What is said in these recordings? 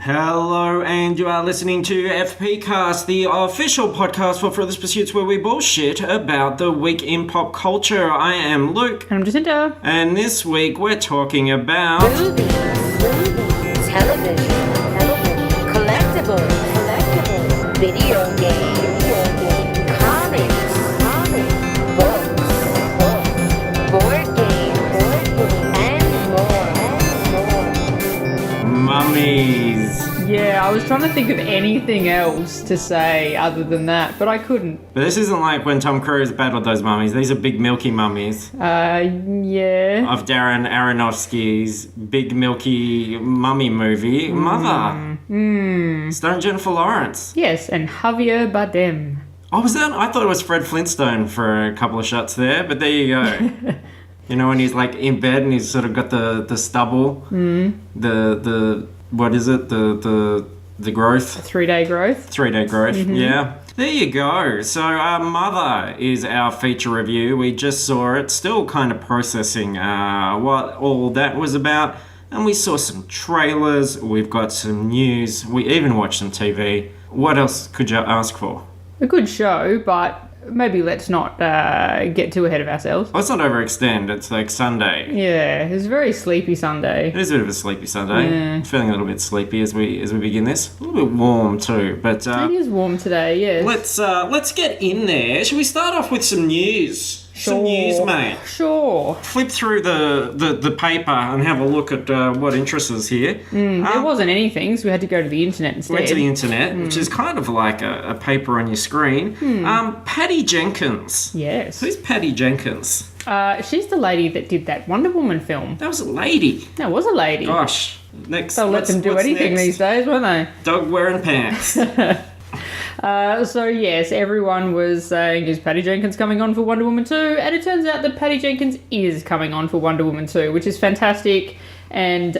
Hello, and you are listening to FPcast, the official podcast for Fruitless Pursuits, where we bullshit about the week in pop culture. I am Luke. I'm Jacinta. And this week we're talking about... Movies, television, collectibles, video games, comics, books, board games, and more. mummies. Yeah, I was trying to think of anything else to say other than that, but I couldn't. But this isn't like when Tom Cruise battled those mummies. These are big milky mummies Yeah. of Darren Aronofsky's big milky mummy movie, Mother. Starring Jennifer Lawrence. Yes, and Javier Bardem. Oh, was that? I thought it was Fred Flintstone for a couple of shots there, but there you go. You know, when he's like in bed and he's sort of got the stubble, the what is it? The growth. 3-day growth. 3-day growth. Yeah. There you go. So, Mother is our feature review. We just saw it, still kind of processing what all that was about. And we saw some trailers. We've got some news. We even watched some TV. What else could you ask for? A good show, but maybe let's not get too ahead of ourselves. Let's not overextend. It's like Sunday. Yeah, it was a very sleepy Sunday. It is a bit of a sleepy Sunday. Yeah. I'm feeling a little bit sleepy as we begin this. A little bit warm too, but It is warm today, yes. let's get in there. Shall we start off with some news? Some news, mate. Sure. Flip through the paper and have a look at what interests us here. There wasn't anything, so we had to go to the internet instead. Went to the internet, which is kind of like a paper on your screen. Patty Jenkins. Yes. Who's Patty Jenkins? She's the lady that did that Wonder Woman film. That was a lady. That was a lady. Gosh. Next. They'll let them do what's anything next? these days, won't they? Dog wearing pants. So yes, everyone was saying, is Patty Jenkins coming on for Wonder Woman 2? And it turns out that Patty Jenkins is coming on for Wonder Woman 2, which is fantastic. And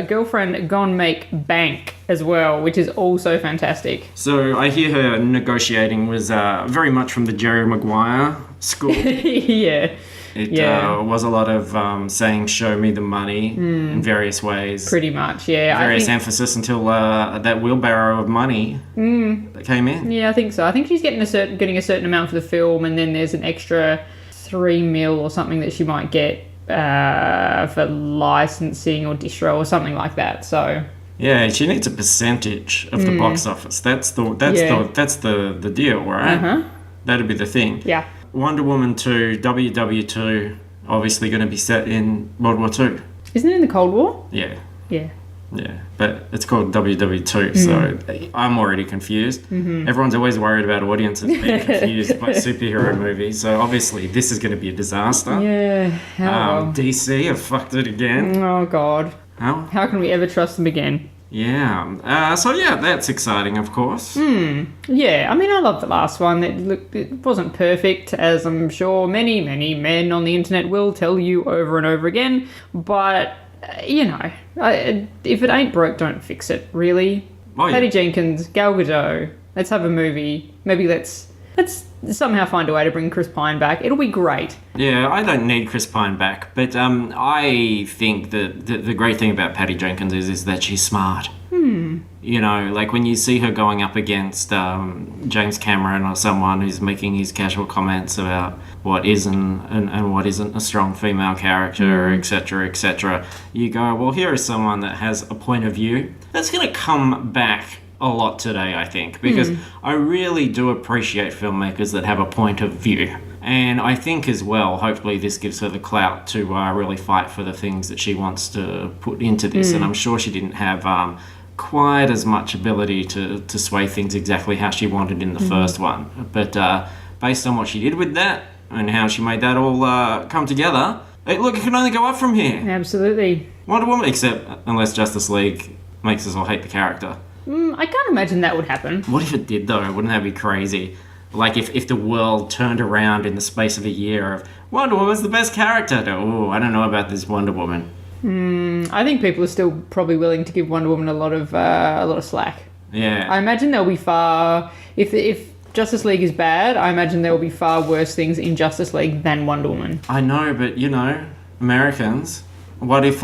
Girlfriend Gone Make Bank as well, which is also fantastic. So I hear her negotiating was very much from the Jerry Maguire school. Yeah. It Yeah. was a lot of saying, show me the money in various ways. Pretty much, yeah. Various emphasis until that wheelbarrow of money that came in. Yeah, I think so. I think she's getting a certain amount for the film, and then there's an extra $3 million or something that she might get for licensing or distro or something like that. So Yeah, she needs a percentage of the box office. That's the deal, right? That'd be the thing. yeah. Wonder Woman 2, WW2, obviously going to be set in World War II. Isn't it in the Cold War? Yeah. Yeah. Yeah, but it's called WW2, so I'm already confused. Everyone's always worried about audiences being confused by superhero movies, so obviously this is going to be a disaster. Yeah. Well. DC have fucked it again. Oh God. How? Can we ever trust them again? Yeah. So yeah, that's exciting, of course. Yeah, I mean, I love the last one. It wasn't perfect, as I'm sure many, many men on the internet will tell you over and over again. But, if it ain't broke, don't fix it, really. Oh, yeah. Patty Jenkins, Gal Gadot, let's have a movie. Maybe let's somehow find a way to bring Chris Pine back. It'll be great. Yeah, I don't need Chris Pine back, but I think that the great thing about Patty Jenkins is that she's smart. You know, like when you see her going up against James Cameron or someone who's making his casual comments about what is and what isn't a strong female character, etc., you go, well, here is someone that has a point of view. That's going to come back a lot today, I think, because I really do appreciate filmmakers that have a point of view. And I think as well, hopefully this gives her the clout to really fight for the things that she wants to put into this. And I'm sure she didn't have quite as much ability to sway things exactly how she wanted in the first one. But based on what she did with that and how she made that all come together, it can only go up from here. Absolutely. Wonder Woman, except unless Justice League makes us all hate the character. I can't imagine that would happen. What if it did, though? Wouldn't that be crazy? Like, if the world turned around in the space of a year of Wonder Woman's the best character. I don't know about this Wonder Woman. I think people are still probably willing to give Wonder Woman a lot of slack. Yeah. I imagine there'll be if Justice League is bad, I imagine there will be far worse things in Justice League than Wonder Woman. I know, but, Americans, what if,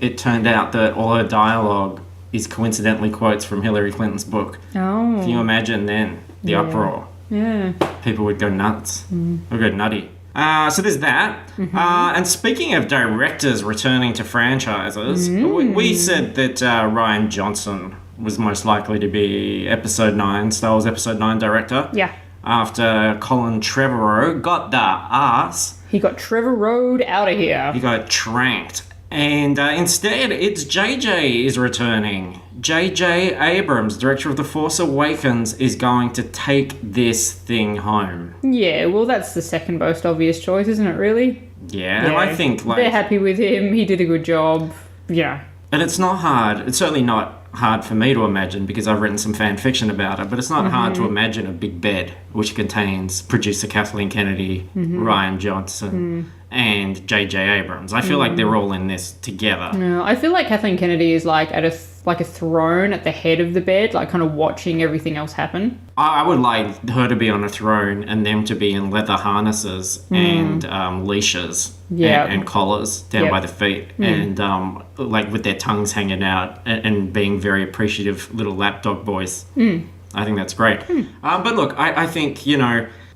it turned out that all her dialogue is coincidentally quotes from Hillary Clinton's book. Oh. Can you imagine then the uproar? Yeah. People would go nuts. Would go nutty. So there's that. And speaking of directors returning to franchises, we said that Rian Johnson was most likely to be Star Wars Episode 9 director. Yeah. After Colin Trevorrow got the ass. He got Trevor Road out of here. He got tranked. And instead, it's JJ is returning. JJ Abrams, director of The Force Awakens, is going to take this thing home. Yeah, well, that's the second most obvious choice, isn't it, really? Yeah, and I think, like... They're happy with him. He did a good job. Yeah. And it's not hard. It's certainly not hard for me to imagine because I've written some fan fiction about it, but it's not hard to imagine a big bed which contains producer Kathleen Kennedy, Rian Johnson, and J.J. Abrams. I feel like they're all in this together. No, I feel like Kathleen Kennedy is like at a throne at the head of the bed, like kind of watching everything else happen. I would like her to be on a throne and them to be in leather harnesses and leashes and collars down by the feet and like with their tongues hanging out and being very appreciative little lapdog boys. I think that's great. But look, I think,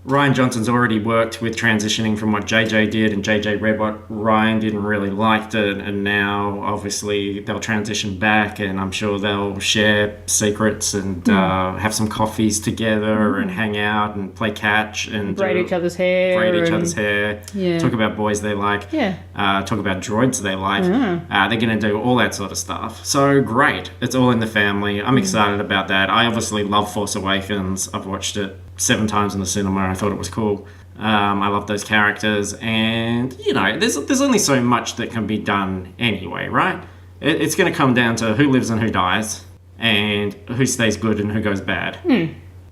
Rian Johnson's already worked with transitioning from what JJ did, and JJ read what Rian didn't really like it, and now obviously they'll transition back, and I'm sure they'll share secrets and have some coffees together and hang out and play catch and braid each other's hair. Yeah. Talk about boys they like. Yeah. Talk about droids they like. They're going to do all that sort of stuff. So great. It's all in the family. I'm excited about that. I obviously love Force Awakens. I've watched it 7 times in the cinema. I thought it was cool. I love those characters, and there's only so much that can be done anyway, right? It's going to come down to who lives and who dies, and who stays good and who goes bad,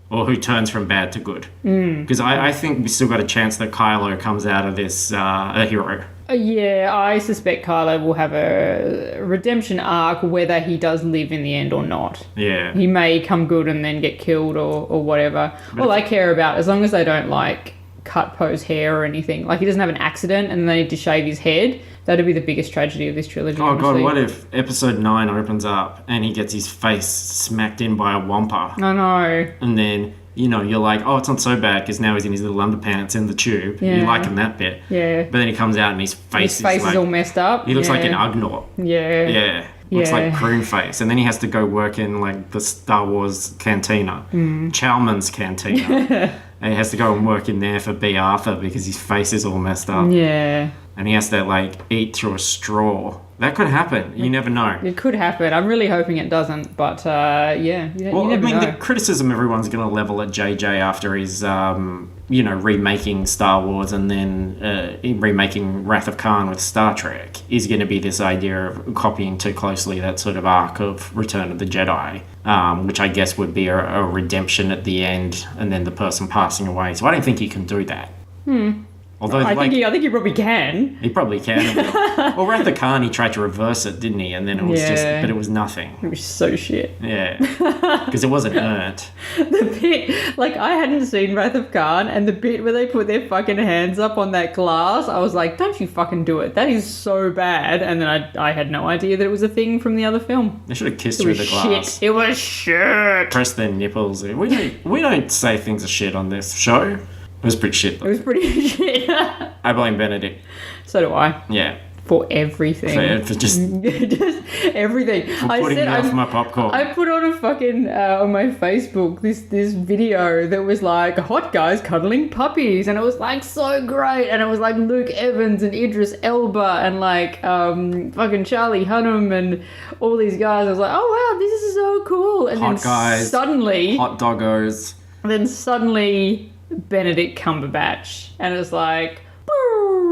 or who turns from bad to good. Because I think we still got a chance that Kylo comes out of this a hero. Yeah, I suspect Kylo will have a redemption arc, whether he does live in the end or not. Yeah. He may come good and then get killed or whatever. All I care about, as long as they don't, cut Poe's hair or anything. Like, he doesn't have an accident and they need to shave his head. That'd be the biggest tragedy of this trilogy. Oh, honestly. God, what if Episode 9 opens up and he gets his face smacked in by a wampa? I know. And then... you're like, oh, it's not so bad because now he's in his little underpants in the tube. Yeah. You're liking that bit. Yeah. But then he comes out and his face is all messed up. He looks like an Ugnaught. Yeah. Yeah. Looks like prune face. And then he has to go work in the Star Wars cantina. Chalmun's cantina. And he has to go and work in there for B. Arthur because his face is all messed up. Yeah. And he has to eat through a straw. That could happen. You never know. It could happen. I'm really hoping it doesn't, but you never know. The criticism everyone's going to level at JJ after his, remaking Star Wars and then remaking Wrath of Khan with Star Trek is going to be this idea of copying too closely that sort of arc of Return of the Jedi, which I guess would be a redemption at the end and then the person passing away. So I don't think he can do that. Although, I think he probably can. He probably can. Well, Wrath of Khan, he tried to reverse it, didn't he? And then it was but it was nothing. It was so shit. Yeah. Because it wasn't earned. The bit, I hadn't seen Wrath of Khan, and the bit where they put their fucking hands up on that glass, I was like, don't you fucking do it. That is so bad. And then I had no idea that it was a thing from the other film. They should have kissed through the glass. Shit. It was shit. Press their nipples. We don't say things are shit on this show. It was pretty shit, though. It was pretty shit. I blame Benedict. So do I. Yeah. For everything. For just everything. For putting me off my popcorn. I put on a fucking, on my Facebook, this video that was hot guys cuddling puppies. And it was so great. And it was Luke Evans and Idris Elba and fucking Charlie Hunnam and all these guys. I was like, oh wow, this is so cool. And hot guys. Suddenly. Hot doggos. Then suddenly Benedict Cumberbatch. And it was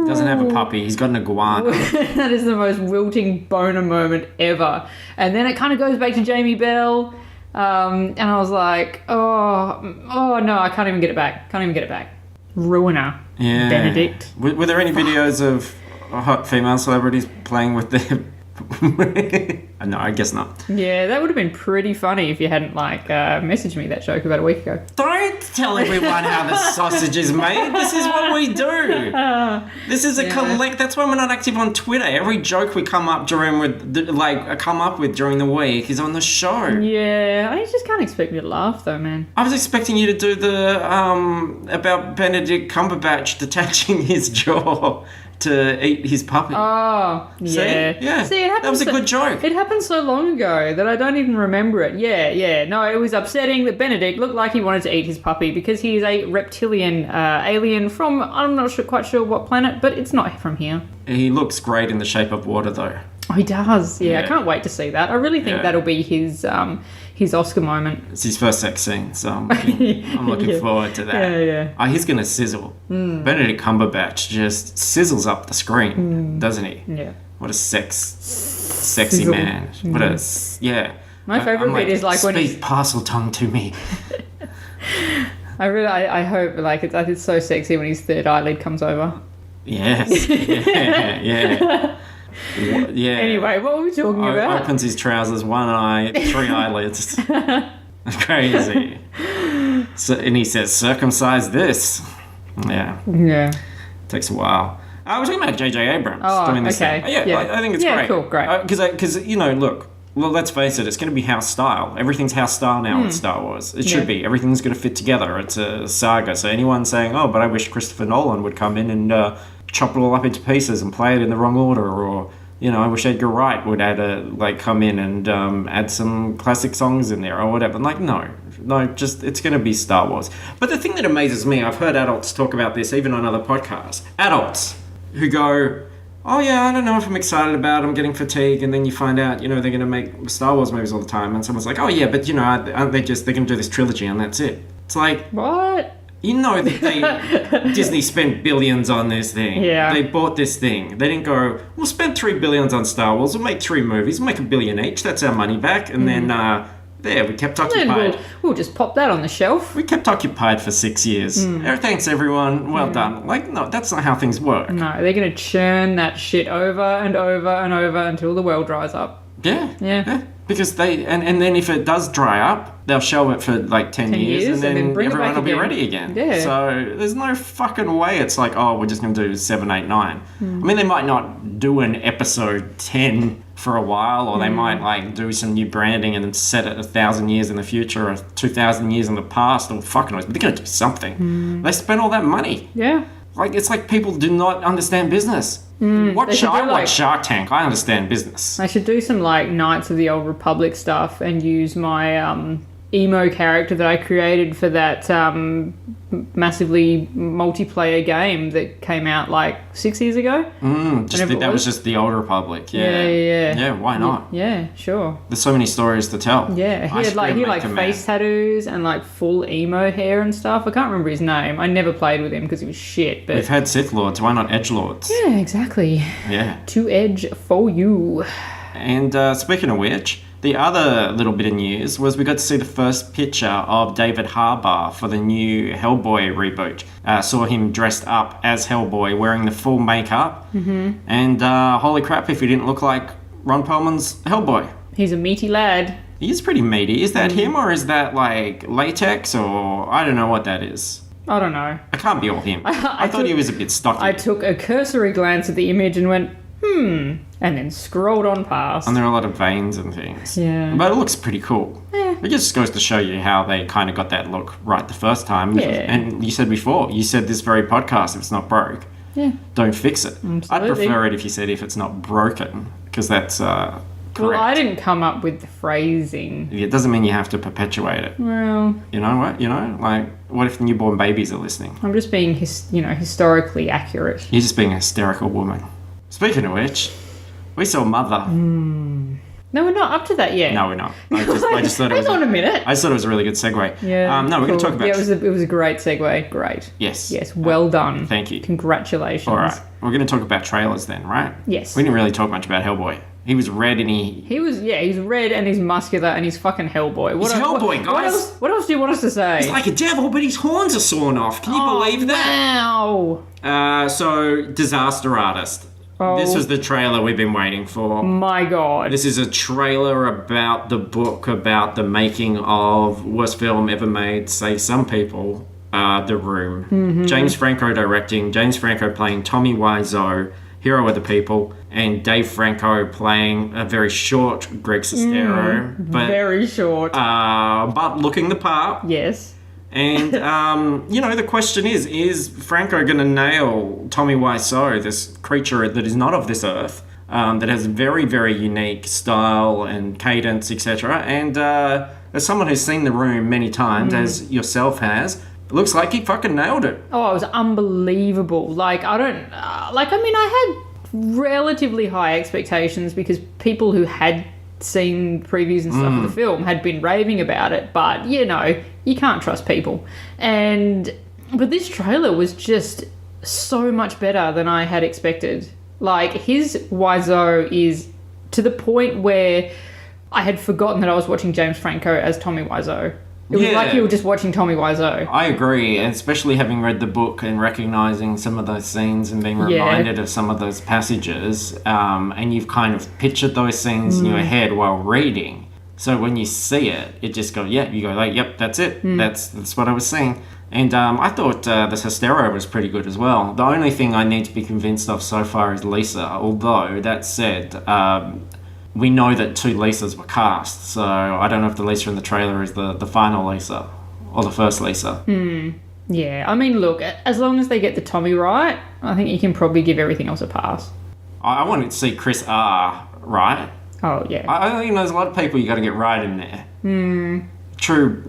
doesn't have a puppy. He's got an iguana. That is the most wilting boner moment ever. And then it kind of goes back to Jamie Bell. And I was like, oh no, I can't even get it back. Ruiner. Yeah. Benedict. Were there any videos of hot female celebrities playing with their No, I guess not. Yeah, that would have been pretty funny if you hadn't messaged me that joke about a week ago. Don't tell everyone how the sausage is made. This is what we do. This is a collect. That's why we're not active on Twitter. Every joke we come up with during the week is on the show. Yeah, I just can't expect me to laugh though, man. I was expecting you to do the about Benedict Cumberbatch detaching his jaw to eat his puppy. Oh, yeah. See? Yeah. See, it happened that was a good joke. It happened so long ago that I don't even remember it. Yeah. No, it was upsetting that Benedict looked like he wanted to eat his puppy because he is a reptilian alien from, I'm not quite sure what planet, but it's not from here. He looks great in The Shape of Water, though. Oh, he does. Yeah, Yeah. I can't wait to see that. I really think that'll be his Oscar moment. It's his first sex scene, so I'm looking Yeah. forward to that. Yeah. Oh, he's going to sizzle. Benedict Cumberbatch just sizzles up the screen, doesn't he? Yeah. What a sexy Sizzle. man. What a, yeah. My favourite bit is like when speak he's... parcel tongue to me. I hope it's so sexy when his third eyelid comes over. Yes. Yeah. Yeah. Anyway, what were we talking about? Opens his trousers, one eye, 3 eyelids. Crazy. So, and he says, circumcise this. Yeah. Yeah. Takes a while. We're talking about J.J. Abrams doing this okay. thing. Yeah. I think it's Yeah, great. cool, great. Because, look, well, let's face it, it's going to be house style. Everything's house style now in Star Wars. It should be. Everything's going to fit together. It's a saga. So anyone saying, oh, but I wish Christopher Nolan would come in and chop it all up into pieces and play it in the wrong order, or... I wish Edgar Wright would come in and add some classic songs in there or whatever. Like, no, just it's going to be Star Wars. But the thing that amazes me, I've heard adults talk about this even on other podcasts. Adults who go, oh yeah, I don't know if I'm excited about it, I'm getting fatigued, and then you find out, they're going to make Star Wars movies all the time, and someone's like, oh yeah, but aren't they they're going to do this trilogy and that's it. It's like, What? that Disney spent billions on this thing. Yeah. They bought this thing. They didn't go, we'll spend $3 billion on Star Wars, we'll make 3 movies, we'll make $1 billion each, that's our money back, and then, we kept occupied. Then we'll just pop that on the shelf. We kept occupied for 6 years. Thanks, everyone. Well done. Like, no, that's not how things work. No, they're going to churn that shit over and over and over until the well dries up. Yeah. Because and then if it does dry up, they'll show it for like 10 years and then bring it everyone back will be again. ready again. Yeah. So there's no fucking way it's like, oh, we're just going to do 7, 8, 9. I mean, they might not do an episode 10 for a while, or they might do some new branding and then set it 1,000 years in the future or 2,000 years in the past, or fucking knows, but they're going to do something. They spent all that money. Yeah. Like, it's like people do not understand business. I watch Shark Tank. I understand business. I should do some Knights of the Old Republic stuff and use my emo character that I created for that massively multiplayer game that came out 6 years ago. That was just the Old Republic. Yeah. Yeah, why not? Yeah, sure. There's so many stories to tell. Yeah, he had face tattoos and full emo hair and stuff. I can't remember his name. I never played with him because he was shit. But We've had Sith Lords. Why not Edge Lords? yeah, exactly. Yeah. To edge for you. And speaking of which, the other little bit of news was we got to see the first picture of David Harbour for the new Hellboy reboot. Saw him dressed up as Hellboy, wearing the full makeup. And holy crap, if he didn't look like Ron Perlman's Hellboy. He's a meaty lad. He is pretty meaty. Is that him, or is that latex, or I don't know what that is. I don't know. It can't be all him. I thought he was a bit stocky. I took a cursory glance at the image and went, and then scrolled on past. And there are a lot of veins and things. Yeah. But it looks pretty cool. Yeah. It just goes to show you how they kind of got that look right the first time. Yeah. And you said before, you said this very podcast, if it's not broke, don't fix it. Absolutely. I'd prefer it if you said if it's not broken, because that's correct. Well, I didn't come up with the phrasing. It doesn't mean you have to perpetuate it. Well, You know what? What if newborn babies are listening? I'm just being, historically accurate. You're just being a hysterical woman. Speaking of which, we saw Mother. No, we're not up to that yet. No, we're not. I just thought it was. Hang on a minute. I just thought it was a really good segue. Yeah. No, we're going to talk about. Yeah, it was a great segue. Great. Yes. Yes. Well done. Thank you. Congratulations. All right. We're going to talk about trailers then, right? Yes. We didn't really talk much about Hellboy. He was red and he's red and he's muscular and he's fucking Hellboy. He's Hellboy, guys. What else do you want us to say? He's like a devil, but his horns are sawn off. Can you believe that? Wow. So, disaster artist. Oh, This was the trailer we've been waiting for. my God. This is a trailer about the book, about the making of worst film ever made, say some people, The Room. Mm-hmm. James Franco directing, James Franco playing Tommy Wiseau, hero of the people, and Dave Franco playing a very short Greg Sestero. Very short. But looking the part. Yes. And, the question is Franco going to nail Tommy Wiseau, this creature that is not of this earth, that has very, very unique style and cadence, etc. And as someone who's seen The Room many times, as yourself has, it looks like he fucking nailed it. Oh, it was unbelievable. Like, I had relatively high expectations because people who had seen previews and stuff of the film had been raving about it, but you can't trust people. But this trailer was just so much better than I had expected. Like, his Wiseau is to the point where I had forgotten that I was watching James Franco as Tommy Wiseau. It was like you were just watching Tommy Wiseau. I agree, and especially having read the book and recognising some of those scenes and being reminded of some of those passages, and you've kind of pictured those scenes in your head while reading. So when you see it, it just goes, you go like, yep, that's it. That's what I was seeing. And I thought the Sestero was pretty good as well. The only thing I need to be convinced of so far is Lisa, although, that said, we know that 2 Lisas were cast, so I don't know if the Lisa in the trailer is the final Lisa or the first Lisa. Yeah, I mean, look, as long as they get the Tommy right, I think you can probably give everything else a pass. I wanted to see Chris R. right. Oh, yeah. I think there's a lot of people you got to get right in there.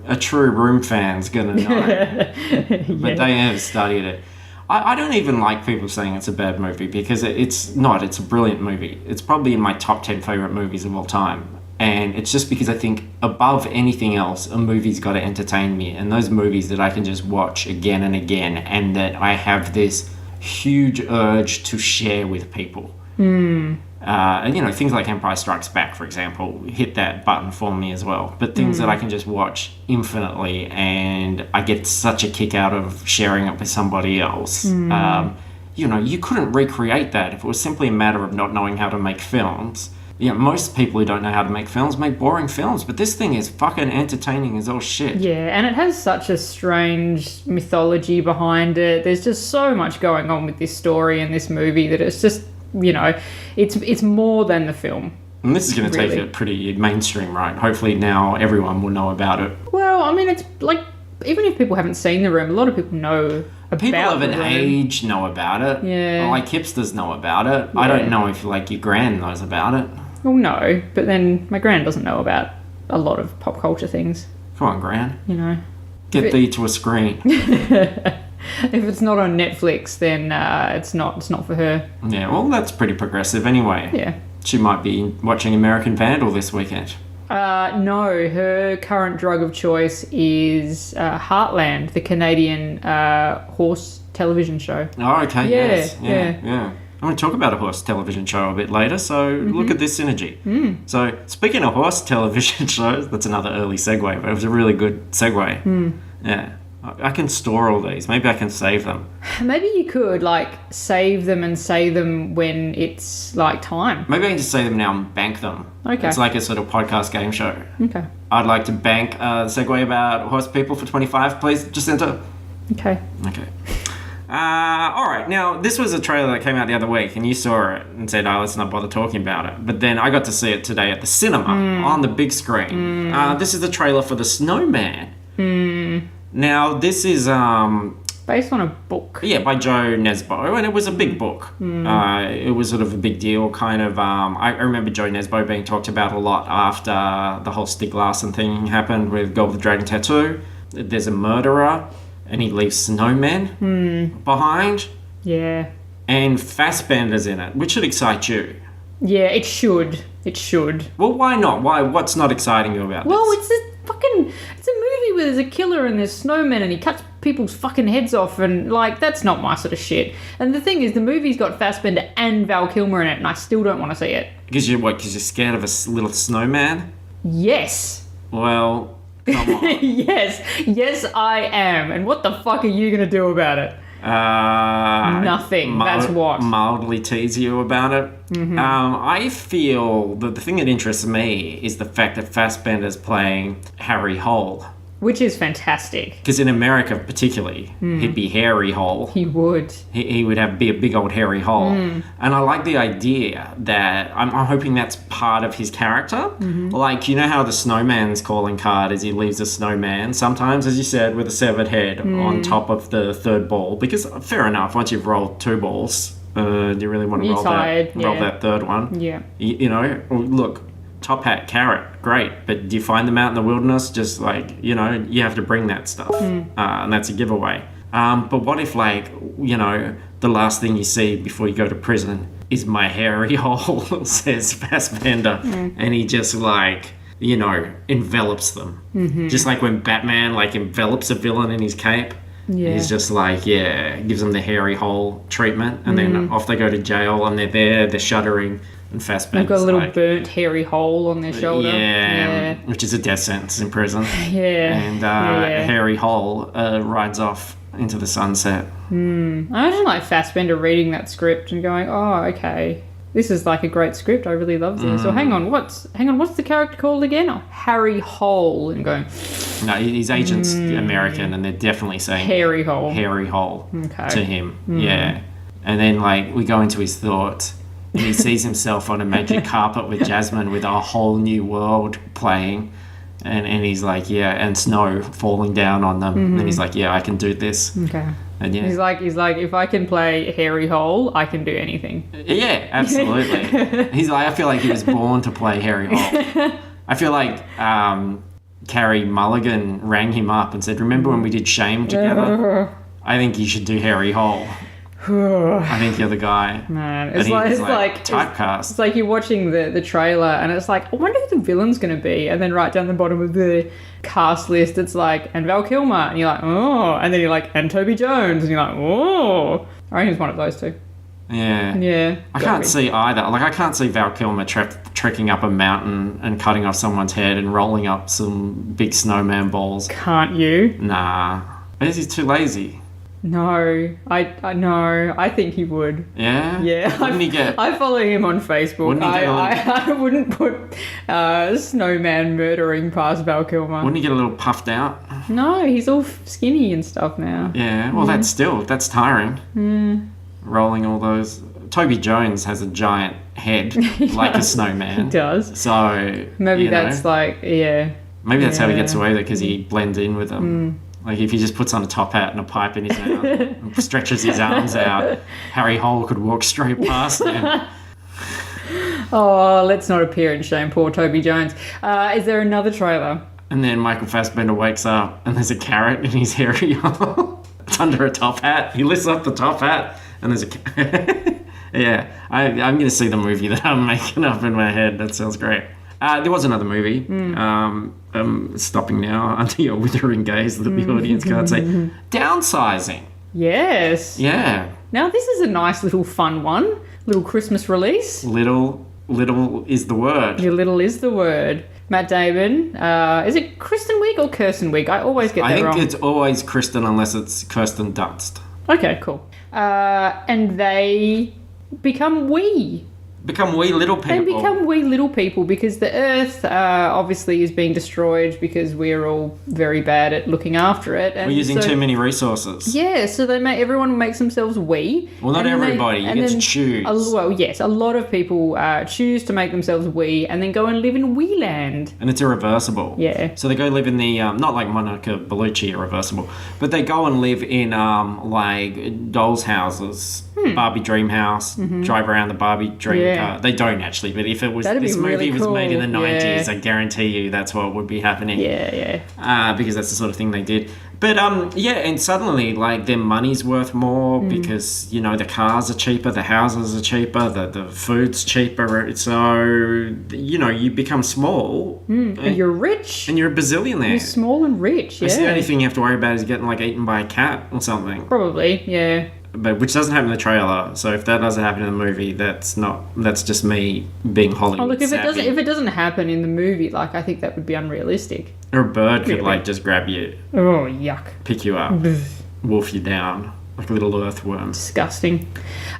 A true Room fan's gonna know, but they have studied it. I don't even like people saying it's a bad movie because it's not. It's a brilliant movie. It's probably in my top 10 favourite movies of all time. And it's just because I think above anything else, a movie's got to entertain me. And those movies that I can just watch again and again and that I have this huge urge to share with people. And things like Empire Strikes Back, for example, hit that button for me as well. But things that I can just watch infinitely and I get such a kick out of sharing it with somebody else. You couldn't recreate that if it was simply a matter of not knowing how to make films. Most people who don't know how to make films make boring films, but this thing is fucking entertaining as all shit. Yeah, and it has such a strange mythology behind it. There's just so much going on with this story and this movie that it's just, it's more than the film. And this is going to take it pretty mainstream, right? Hopefully now everyone will know about it. Well, I mean, it's like, even if people haven't seen The Room, a lot of people know about people of an The Room. age know about it. Yeah. Like hipsters know about it. Yeah. I don't know if like your gran knows about it. Well, no, but then my gran doesn't know about a lot of pop culture things. Come on, gran. Get thee to a screen. If it's not on Netflix, then it's not for her. Yeah, well, that's pretty progressive anyway. Yeah. She might be watching American Vandal this weekend. No, her current drug of choice is Heartland, the Canadian horse television show. Oh, okay, Yeah, yes. Yeah. I'm going to talk about a horse television show a bit later, so look at this synergy. So, speaking of horse television shows, that's another early segue, but it was a really good segue. Yeah. I can store all these. Maybe I can save them. Maybe you could, save them and say them when it's, time. Maybe I can just say them now and bank them. Okay. It's like a sort of podcast game show. Okay. I'd like to bank a segue about horse people for 25, please. Just enter. Okay. Okay. Alright, now this was a trailer that came out the other week and you saw it and said, let's not bother talking about it. But then I got to see it today at the cinema on the big screen. This is the trailer for The Snowman. Now, this is... based on a book. Yeah, by Joe Nesbo, and it was a big book. It was sort of a big deal, kind of... I remember Joe Nesbo being talked about a lot after the whole Stieg Larsson thing happened with Girl with the Dragon Tattoo. There's a murderer, and he leaves snowmen behind. Yeah. And Fassbender's in it, which should excite you. Yeah, it should. It should. Well, why not? What's not exciting you about Well, this? it's a movie where there's a killer and there's snowmen and he cuts people's fucking heads off and, that's not my sort of shit. And the thing is, the movie's got Fassbender and Val Kilmer in it and I still don't want to see it. Because you're scared of a little snowman? Yes. Well, come on. Yes, I am. And what the fuck are you going to do about it? Nothing. That's what. Mildly tease you about it. I feel that the thing that interests me is the fact that Fassbender's playing Harry Hole. Which is fantastic. Because in America particularly, he'd be Harry Hole. He would. He would be a big old hairy hole. And I like the idea that I'm hoping that's part of his character. Like, you know how the snowman's calling card is he leaves a snowman, sometimes, as you said, with a severed head on top of the third ball. Because, fair enough, once you've rolled 2 balls, do you really want to roll that third one? Yeah. You know, look, top hat, carrot, great. But do you find them out in the wilderness? Just like, you know, you have to bring that stuff. And that's a giveaway. But what if, like, you know, the last thing you see before you go to prison is my hairy hole, says Fassbender. And he just, like, you know, envelops them. Just like when Batman, like, envelops a villain in his cape. Yeah. He's just like, gives them the hairy hole treatment. And then off they go to jail and they're shuddering. And Fassbender's they've got a little burnt hairy hole on their shoulder. Yeah, which is a death sentence in prison. And Harry Hole rides off into the sunset. I imagine like Fassbender reading that script and going, "Oh, okay, this is like a great script. I really love this." Or hang on, what's the character called again? Oh, Harry Hole, and going. No, his agent's American, and they're definitely saying Harry Hole to him. Yeah, and then like we go into his thoughts. And he sees himself on a magic carpet with Jasmine with a whole new world playing. And he's like, and snow falling down on them. And he's like, I can do this. Okay. And he's like, if I can play Harry Hole, I can do anything. Yeah, absolutely. He's like, I feel like he was born to play Harry Hole. I feel like Carrie Mulligan rang him up and said, remember when we did Shame together? I think you should do Harry Hole. I think you're the guy. Man, it's like typecast. It's like you're watching the trailer and it's like, I wonder who the villain's going to be. And then right down the bottom of the cast list, it's like, and Val Kilmer. And you're like, oh. And then you're like, and Toby Jones. And you're like, oh. I think it's one of those two. Yeah. Yeah. I can't see either. Like, I can't see Val Kilmer trekking up a mountain and cutting off someone's head and rolling up some big snowman balls. Can't you? Nah. He's too lazy. No, I think he would. Yeah? Yeah. I follow him on Facebook. I wouldn't put snowman murdering past Val Kilmer. Wouldn't he get a little puffed out? No, he's all skinny and stuff now. Yeah, well, that's tiring. Rolling all those. Toby Jones has a giant head like a snowman. He does. So maybe that's like, maybe that's how he gets away with it, because he blends in with them. Like, if he just puts on a top hat and a pipe in his mouth and stretches his arms out, Harry Hole could walk straight past him. Oh, let's not appear in shame, poor Toby Jones. Is there another trailer? And then Michael Fassbender wakes up and there's a carrot in his hairy hole. It's under a top hat. He lifts up the top hat and there's a... Yeah, I'm going to see the movie that I'm making up in my head. That sounds great. There was another movie. Stopping now under your withering gaze that the audience can't see. Downsizing. Yes. Yeah. Now this is a nice little fun one. Little Christmas release. Little is the word. Your little is the word. Matt Damon. Is it Kristen Wiig or Kirsten Wiig? I always get that wrong. I think it's always Kristen unless it's Kirsten Dunst. Okay, cool. And they become wee little people. They become wee little people because the Earth obviously is being destroyed because we're all very bad at looking after it. And we're using too many resources. Yeah, so everyone makes themselves wee. Well, not everybody. You get to choose. A lot of people choose to make themselves wee and then go and live in wee land. And it's irreversible. Yeah. So they go live in the, not like Monica Bellucci irreversible, but they go and live in like dolls' houses. Barbie Dream House, drive around the Barbie Dream car. They don't actually, but if it was this movie really was made in the 90s, I guarantee you that's what would be happening. Yeah. Because that's the sort of thing they did. But and suddenly like their money's worth more because the cars are cheaper, the houses are cheaper, the food's cheaper. So you become small and you're rich and you're a bazillionaire. You're small and rich. Yeah. That's the only thing you have to worry about is getting like eaten by a cat or something. Probably, yeah. But which doesn't happen in the trailer. So if that doesn't happen in the movie, that's just me being Hollywood. Oh, look, if savvy. it doesn't happen in the movie, like I think that would be unrealistic. Or a bird could like just grab you. Oh, yuck. Pick you up. Wolf you down. like little earthworms. Disgusting.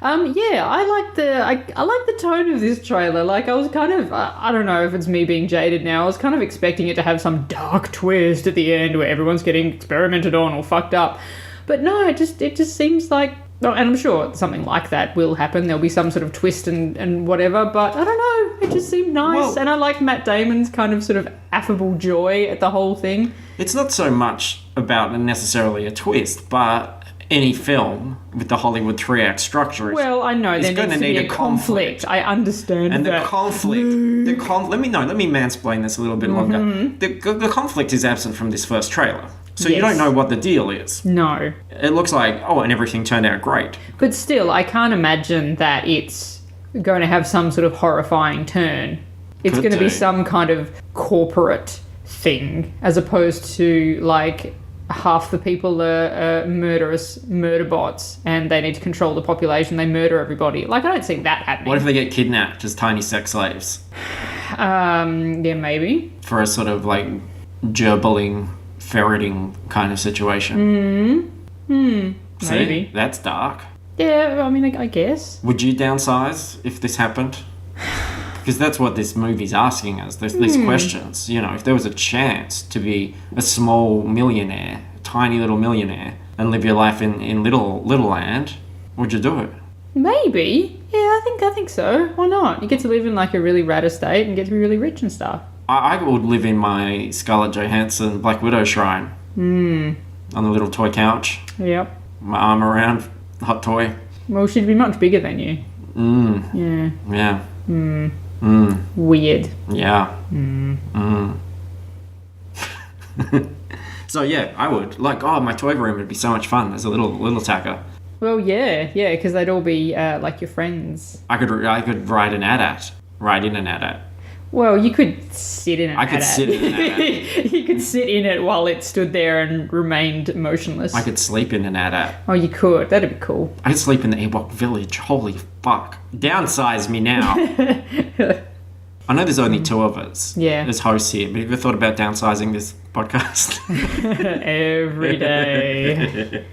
Yeah, I like the tone of this trailer. Like, I was kind of, I don't know if it's me being jaded now, I was kind of expecting it to have some dark twist at the end where everyone's getting experimented on or fucked up. But no, it just seems like, oh, and I'm sure something like that will happen. There'll be some sort of twist and whatever, but I don't know. It just seemed nice. Well, and I like Matt Damon's kind of sort of affable joy at the whole thing. It's not so much about necessarily a twist, but any film with the Hollywood 3-act structure Well, I know there going needs to be a conflict. I understand and that. the conflict, let me mansplain this a little bit longer. The conflict is absent from this first trailer. So you don't know what the deal is. No. It looks like, and everything turned out great. But still, I can't imagine that it's going to have some sort of horrifying turn. It's Could going to be do. some kind of corporate thing, as opposed to, like, half the people are murderous murder bots and they need to control the population. They murder everybody. Like, I don't see that happening. What if they get kidnapped as tiny sex slaves? Yeah, maybe. For a sort of, like, gerbling, ferreting kind of situation. See? Maybe. That's dark. Yeah, I mean, I guess. Would you downsize if this happened? Because that's what this movie's asking us. There's these questions. You know, if there was a chance to be a small millionaire, a tiny little millionaire, and live your life in little land, would you do it? Maybe. Yeah, I think so. Why not? You get to live in, like, a really rad estate and get to be really rich and stuff. I would live in my Scarlett Johansson Black Widow shrine. On the little toy couch. Yep. My arm around hot toy. Well, she'd be much bigger than you. Yeah. Yeah. Weird. Yeah. So yeah, I would. Like, my toy room would be so much fun as a little tacker. Well, yeah, because they'd all be like your friends. I could ride in an AT-AT. Well, you could sit in it. I could sit in an AT-AT. You could sit in it while it stood there and remained motionless. I could sleep in an AT-AT. Oh, you could. That'd be cool. I could sleep in the Ewok village. Holy fuck. Downsize me now. I know there's only two of us as hosts here, but have you ever thought about downsizing this podcast? Every day.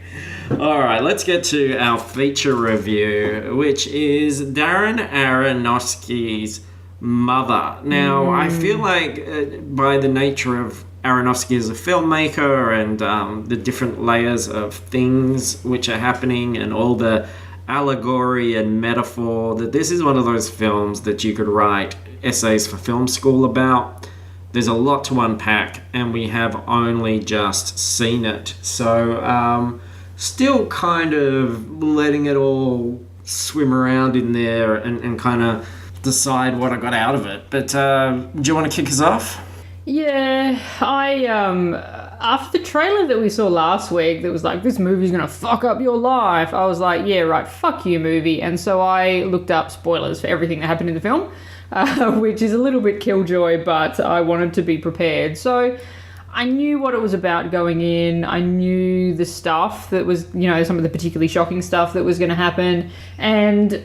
All right, let's get to our feature review, which is Darren Aronofsky's Mother. Now, I feel like by the nature of Aronofsky as a filmmaker and the different layers of things which are happening and all the allegory and metaphor, that this is one of those films that you could write essays for film school about. There's a lot to unpack, and we have only just seen it. So, still kind of letting it all swim around in there and kind of decide what I got out of it. But do you want to kick us off? Yeah, I after the trailer that we saw last week that was like, this movie's gonna fuck up your life, I was like, yeah, right, fuck you, movie. And so I looked up spoilers for everything that happened in the film, which is a little bit killjoy, but I wanted to be prepared. So I knew what it was about going in. I knew the stuff that was, some of the particularly shocking stuff that was going to happen. And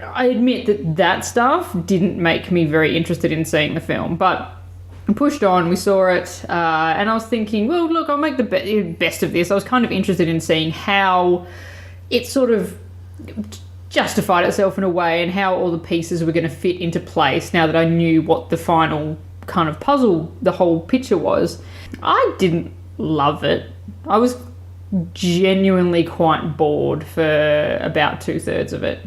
I admit that stuff didn't make me very interested in seeing the film. But I pushed on, we saw it, and I was thinking, well, look, I'll make the best of this. I was kind of interested in seeing how it sort of justified itself in a way and how all the pieces were going to fit into place now that I knew what the final kind of puzzle, the whole picture was. I didn't love it. I was genuinely quite bored for about 2/3 of it.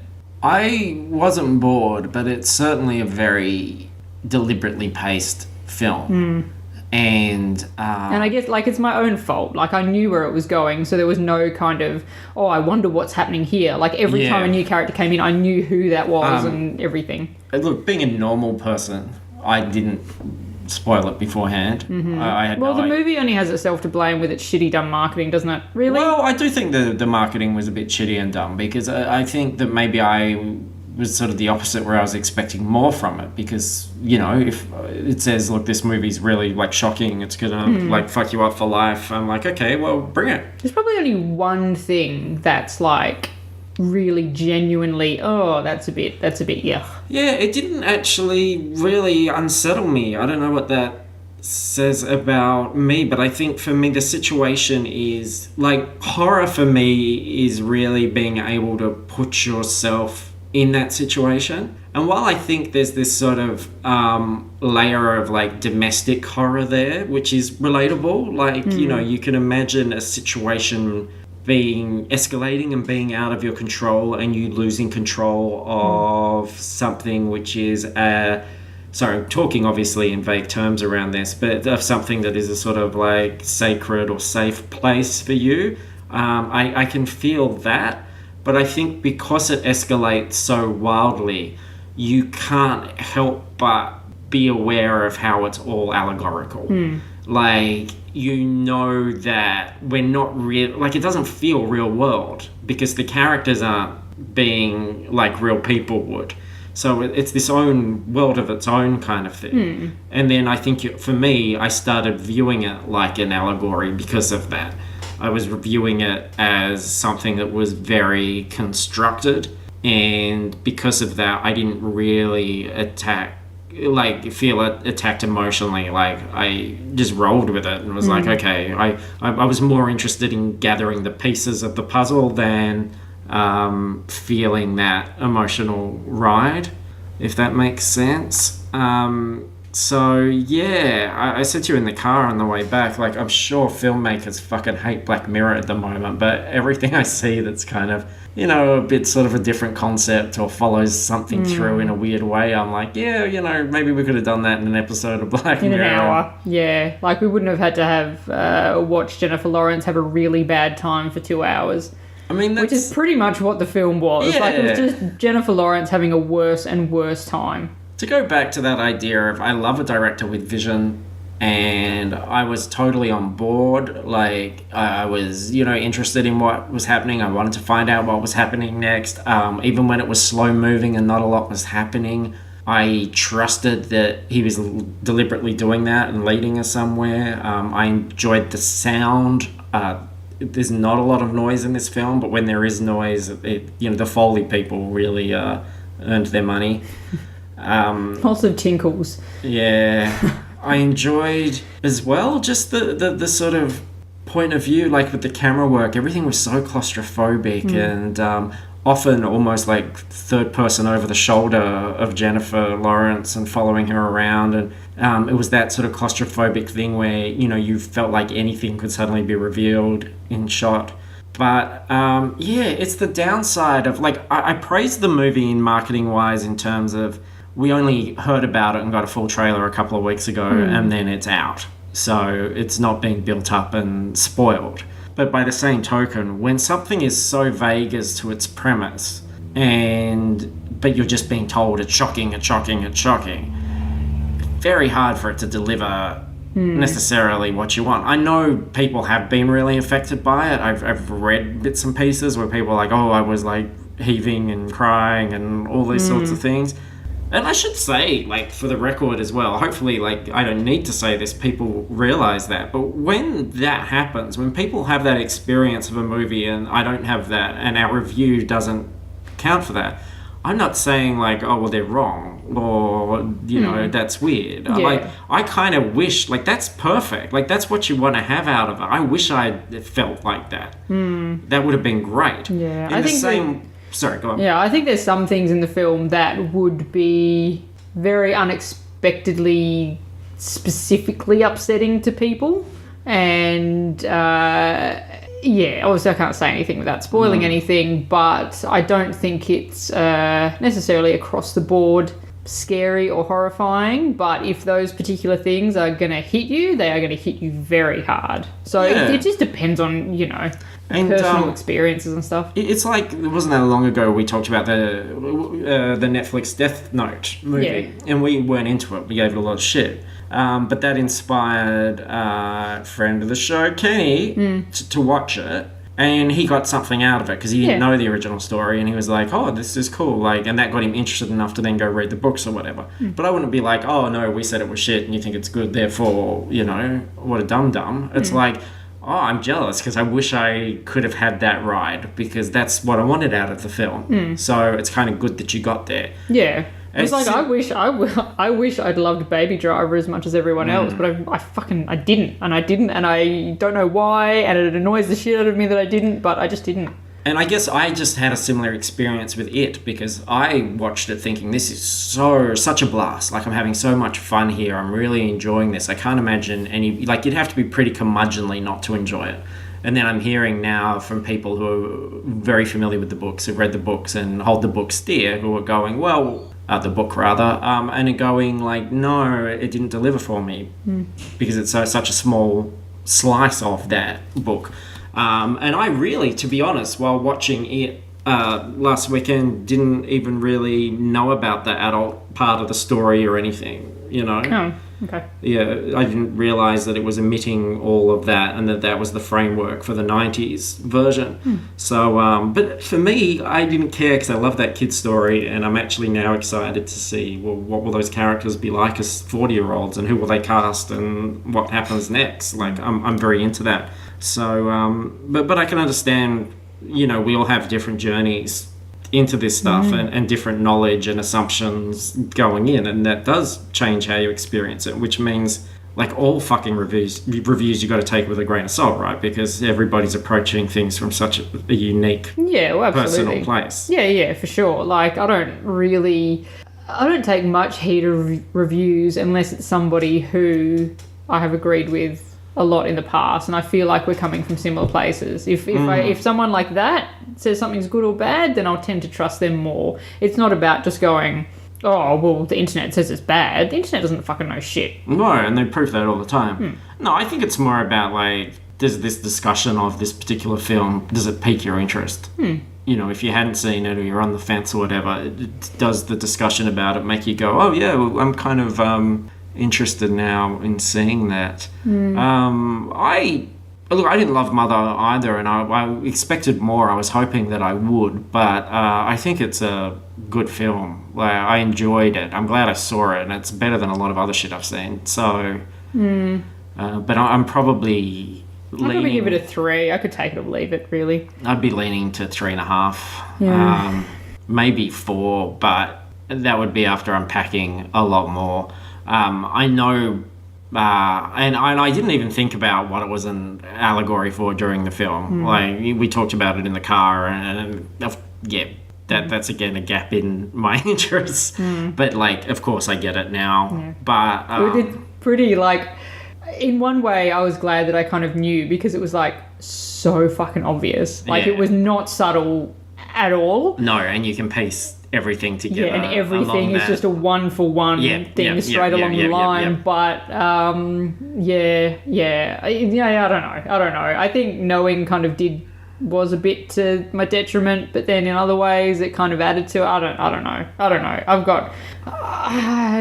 I wasn't bored, but it's certainly a very deliberately paced film. And I guess, it's my own fault. I knew where it was going, so there was no kind of, I wonder what's happening here. Every time a new character came in, I knew who that was and everything. Look, being a normal person, I didn't spoil it beforehand. I had the movie only has itself to blame with its shitty, dumb marketing, doesn't it? Really? Well, I do think the marketing was a bit shitty and dumb, because I think that maybe I was sort of the opposite, where I was expecting more from it, because, if it says, look, this movie's really, shocking, it's gonna, fuck you up for life, I'm like, okay, well, bring it. There's probably only one thing that's, really genuinely, that's a bit yuck. Yeah, it didn't actually really unsettle me. I don't know what that says about me, but I think for me the situation is like horror for me is really being able to put yourself in that situation. And while I think there's this sort of layer of like domestic horror there, which is relatable, like, you know, you can imagine a situation being escalating and being out of your control and you losing control of something which is sorry, talking obviously in vague terms around this, but of something that is a sort of like sacred or safe place for you. I can feel that, but I think because it escalates so wildly, you can't help but be aware of how it's all allegorical. Like, you know that we're not real, like it doesn't feel real world because the characters aren't being like real people would. So it's this own world of its own kind of thing. And then I think for me, I started viewing it like an allegory because of that. I was viewing it as something that was very constructed. And because of that, I didn't really feel attacked emotionally. Like, I just rolled with it and was like, okay, I was more interested in gathering the pieces of the puzzle than feeling that emotional ride, if that makes sense. So yeah, I said to you in the car on the way back, like, I'm sure filmmakers fucking hate Black Mirror at the moment, but everything I see that's kind of, you know, a bit sort of a different concept or follows something through in a weird way, I'm like, yeah, you know, maybe we could have done that in an episode of Black Mirror. In an hour, yeah. Like, we wouldn't have had to have watched Jennifer Lawrence have a really bad time for 2 hours. I mean, which is pretty much what the film was. Yeah. Like, it was just Jennifer Lawrence having a worse and worse time. To go back to that idea of, I love a director with vision, and I was totally on board. Like, I was, you know, interested in what was happening. I wanted to find out what was happening next. Even when it was slow moving and not a lot was happening, I trusted that he was deliberately doing that and leading us somewhere. I enjoyed the sound. There's not a lot of noise in this film, but when there is noise, you know, the Foley people really earned their money. Lots of tinkles. Yeah. I enjoyed as well just the sort of point of view, like with the camera work, everything was so claustrophobic and often almost like third person over the shoulder of Jennifer Lawrence and following her around. And it was that sort of claustrophobic thing where, you know, you felt like anything could suddenly be revealed in shot. But yeah, it's the downside of, like, I praised the movie in marketing wise in terms of we only heard about it and got a full trailer a couple of weeks ago and then it's out. So it's not being built up and spoiled. But by the same token, when something is so vague as to its premise, but you're just being told it's shocking, very hard for it to deliver necessarily what you want. I know people have been really affected by it. I've read bits and pieces where people are like, oh, I was like heaving and crying and all these sorts of things. And I should say, like, for the record as well, hopefully, like, I don't need to say this, people realize that. But when that happens, when people have that experience of a movie and I don't have that, and our review doesn't count for that, I'm not saying, like, oh, well, they're wrong, or, you know, that's weird. Yeah. Like, I kind of wish, like, that's perfect. Like, that's what you want to have out of it. I wish I felt like that. That would have been great. Yeah, I think Sorry, go on. Yeah, I think there's some things in the film that would be very unexpectedly, specifically upsetting to people. And, yeah, obviously I can't say anything without spoiling anything, but I don't think it's necessarily across the board scary or horrifying. But if those particular things are going to hit you, they are going to hit you very hard. So it just depends on, you know, personal experiences and stuff. It's like, it wasn't that long ago we talked about the Netflix Death Note movie, and we weren't into it. We gave it a lot of shit. But that inspired a friend of the show, Kenny, to watch it. And he got something out of it because he didn't know the original story, and he was like, oh, this is cool. Like, and that got him interested enough to then go read the books or whatever. But I wouldn't be like, oh, no, we said it was shit and you think it's good, therefore, you know, what a dum-dum. It's like, oh, I'm jealous because I wish I could have had that ride because that's what I wanted out of the film. So it's kind of good that you got there. Yeah. It's like, I wish I'd loved Baby Driver as much as everyone else, but I didn't, and I don't know why, and it annoys the shit out of me that I didn't, but I just didn't. And I guess I just had a similar experience with it, because I watched it thinking, this is such a blast. Like, I'm having so much fun here. I'm really enjoying this. I can't imagine you'd have to be pretty curmudgeonly not to enjoy it. And then I'm hearing now from people who are very familiar with the books, who've read the books and hold the books dear, who are going, the book rather, and are going like, no, it didn't deliver for me, because it's such a small slice of that book. And I really, to be honest, while watching it last weekend, didn't even really know about the adult part of the story or anything, you know? Oh, okay. Yeah, I didn't realise that it was omitting all of that, and that was the framework for the 90s version. So, but for me, I didn't care, because I love that kid story, and I'm actually now excited to see, well, what will those characters be like as 40-year-olds, and who will they cast, and what happens next? Like, I'm very into that. So, but I can understand, you know, we all have different journeys into this stuff and different knowledge and assumptions going in, and that does change how you experience it, which means, like all fucking reviews you got to take with a grain of salt, right? Because everybody's approaching things from such a unique personal place. Yeah, for sure. Like, I don't take much heed of reviews unless it's somebody who I have agreed with a lot in the past, and I feel like we're coming from similar places. If someone like that says something's good or bad, then I'll tend to trust them more. It's not about just going, oh, well, the internet says it's bad. The internet doesn't fucking know shit. No, and they prove that all the time. No, I think it's more about, like, does this discussion of this particular film, does it pique your interest? You know, if you hadn't seen it or you're on the fence or whatever, does the discussion about it make you go, oh yeah, well, I'm kind of interested now in seeing that. I didn't love Mother either, and I expected more. I was hoping that I would, but I think it's a good film. Like, I enjoyed it. I'm glad I saw it, and it's better than a lot of other shit I've seen. So, but I'm probably leaning... I'd probably give it a 3. I could take it or leave it, really. I'd be leaning to 3.5. Maybe 4, but that would be after unpacking a lot more. I know, and I didn't even think about what it was an allegory for during the film. Like, we talked about it in the car, and that's again a gap in my interests. But, like, of course I get it now. But it's pretty, like, in one way I was glad that I kind of knew, because it was, like, so fucking obvious. Like, it was not subtle at all. No, and you can piece everything together. Yeah, and everything is just a one-for-one thing straight along the line. But, I don't know. I think knowing kind of was a bit to my detriment, but then in other ways it kind of added to it. I don't know. I've got...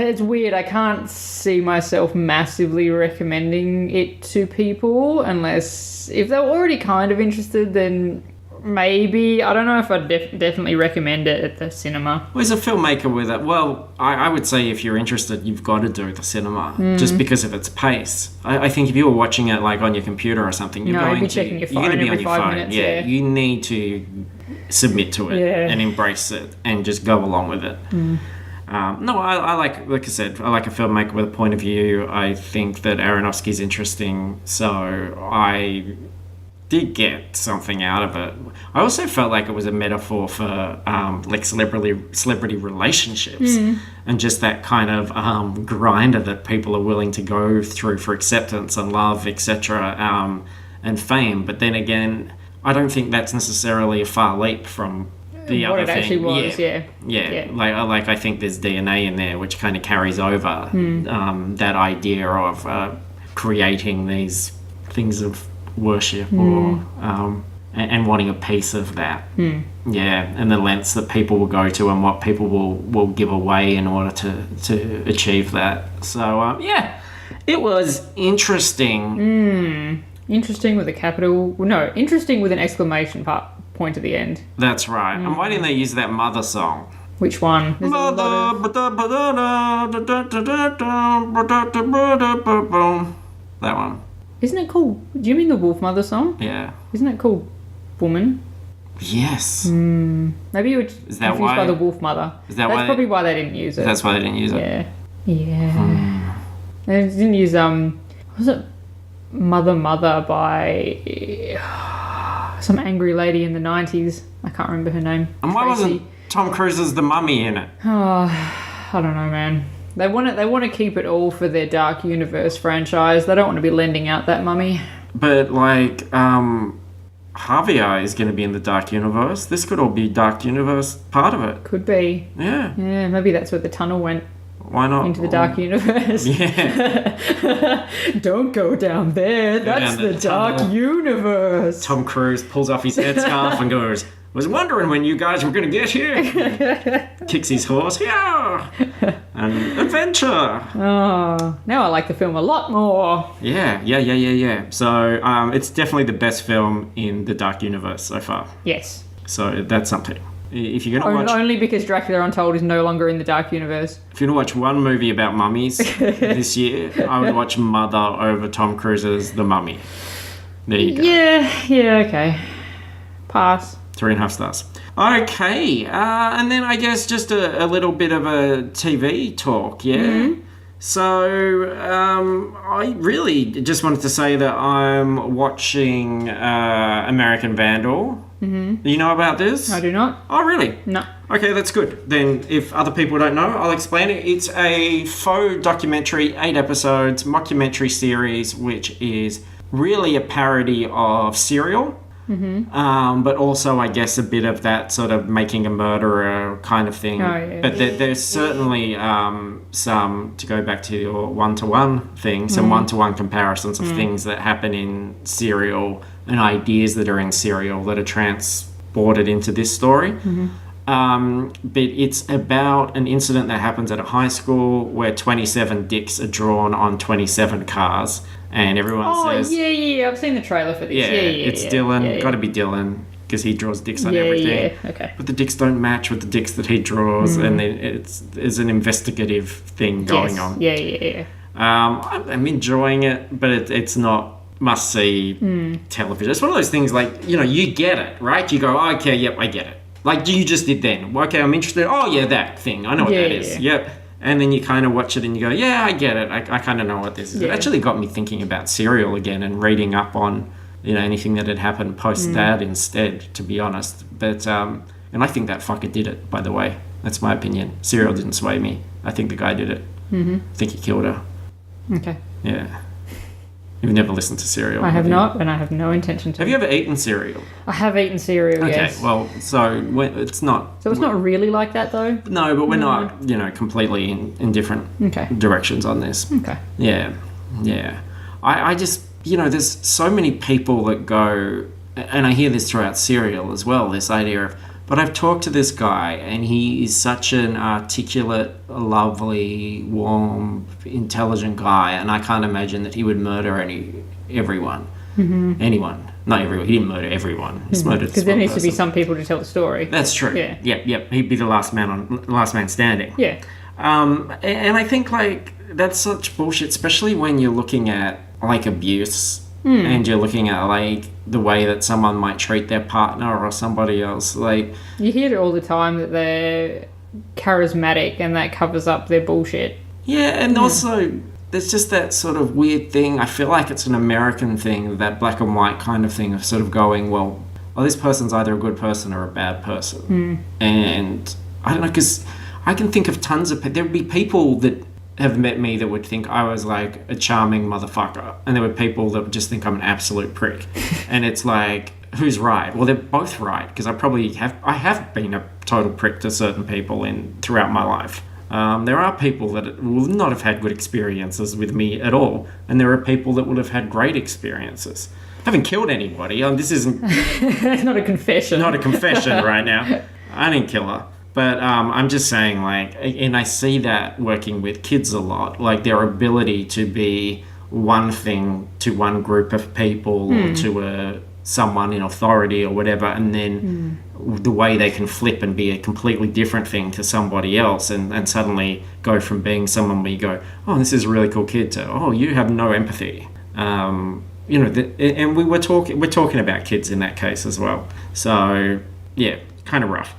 it's weird. I can't see myself massively recommending it to people, unless... If they're already kind of interested, then... Maybe. I don't know if I'd definitely recommend it at the cinema. Well, as a filmmaker with it, well, I would say if you're interested, you've got to do the cinema, just because of its pace. I think if you were watching it, like, on your computer or something, you're going to be checking your phone every 5 minutes. Yeah, you need to submit to it and embrace it and just go along with it. No, I like I said, I like a filmmaker with a point of view. I think that Aronofsky's interesting, so I did get something out of it. I also felt like it was a metaphor for like celebrity relationships and just that kind of grinder that people are willing to go through for acceptance and love, etc., and fame. But then again, I don't think that's necessarily a far leap from the what other it thing. Actually was, yeah. Like I think there's DNA in there which kind of carries over that idea of creating these things of worship or and wanting a piece of that. And the lengths that people will go to and what people will give away in order to achieve that. So it was interesting. Interesting with a capital... No, interesting with an exclamation point at the end. That's right. And why didn't they use that Mother song? Which one? That one. Isn't it called... Do you mean the Wolf Mother song? Yeah. Isn't it called Woman? Yes. Maybe it was Is that confused why- by the wolf mother. Is that That's why- probably why they didn't use it. That's why they didn't use it. Yeah. Yeah. They didn't use, was it Mother by some angry lady in the 90s? I can't remember her name. And why Tracy. wasn't Tom Cruise's The Mummy in it? Oh, I don't know, man. They want to keep it all for their Dark Universe franchise. They don't want to be lending out that mummy. But, like, Javier is going to be in the Dark Universe. This could all be Dark Universe part of it. Could be. Yeah. Yeah, maybe that's where the tunnel went. Why not? Into the Dark Universe. Yeah. Don't go down there. That's down the the Dark tunnel. Universe. Tom Cruise pulls off his headscarf and goes, was wondering when you guys were going to get here. Kicks his horse. Yeah. And adventure. Oh, now I like the film a lot more. Yeah. So it's definitely the best film in the Dark Universe so far. Yes. So that's something. If you're going to watch... Only because Dracula Untold is no longer in the Dark Universe. If you're going to watch one movie about mummies this year, I would watch Mother over Tom Cruise's The Mummy. There you go. Yeah, okay. Pass. 3.5 stars. Okay, and then I guess just a little bit of a TV talk, yeah? Mm-hmm. So, I really just wanted to say that I'm watching American Vandal. Mm-hmm. You know about this? I do not. Oh, really? No. Okay, that's good. Then if other people don't know, I'll explain it. It's a faux documentary, 8 episodes, mockumentary series, which is really a parody of Serial. Mm-hmm. But also, I guess, a bit of that sort of making a murderer kind of thing. Oh, yeah. But there's certainly some, to go back to your one-to-one thing, some one-to-one comparisons of things that happen in Serial and ideas that are in Serial that are transported into this story. But it's about an incident that happens at a high school where 27 dicks are drawn on 27 cars, and everyone says... Oh, yeah, I've seen the trailer for this. Yeah, it's Dylan. Got to be Dylan, because he draws dicks on everything. Yeah, okay. But the dicks don't match with the dicks that he draws, and then there's an investigative thing going on. Yeah. I'm enjoying it, but it's not must-see television. It's one of those things like, you get it, right? You go, oh, okay, yep, I get it. Like you just did then. Okay, I'm interested. Oh, yeah, that thing. I know what that is. Yep. And then you kind of watch it and you go, yeah, I get it. I kind of know what this is. Yeah. It actually got me thinking about Serial again and reading up on, anything that had happened post that instead, to be honest. But, and I think that fucker did it, by the way. That's my opinion. Serial didn't sway me. I think the guy did it. I think he killed her. Okay. Yeah. You've never listened to Serial? I have not, and I have no intention to. Have you ever eaten cereal? I have eaten cereal, yes. Okay, well, so it's not... So it's not really like that, though? No, but we're not, completely in different directions on this. Okay. Yeah. I just, there's so many people that go... And I hear this throughout Serial as well, this idea of... But I've talked to this guy, and he is such an articulate, lovely, warm, intelligent guy, and I can't imagine that he would murder everyone. Anyone. Not everyone. He didn't murder everyone. He's murdered Because there needs to be person. some people to tell the story. That's true. Yeah. Yep. He'd be the last man standing. Yeah. And I think, that's such bullshit, especially when you're looking at, abuse. And you're looking at, the way that someone might treat their partner or somebody else. You hear it all the time that they're charismatic and that covers up their bullshit. Yeah, and also, there's just that sort of weird thing. I feel like it's an American thing, that black and white kind of thing of sort of going, well, this person's either a good person or a bad person. And I don't know, because I can think of tons of... There would be people that have met me that would think I was a charming motherfucker, and there were people that would just think I'm an absolute prick. And it's who's right? Well, they're both right, because I have been a total prick to certain people throughout my life. There are people that will not have had good experiences with me at all, and there are people that would have had great experiences. I haven't killed anybody. This isn't It's not a confession. Not a confession right now. I didn't kill her. But I'm just saying, and I see that working with kids a lot, their ability to be one thing to one group of people or to someone in authority or whatever, and then the way they can flip and be a completely different thing to somebody else, and suddenly go from being someone where you go, oh, this is a really cool kid, to, oh, you have no empathy. and we're talking about kids in that case as well. So yeah, kind of rough.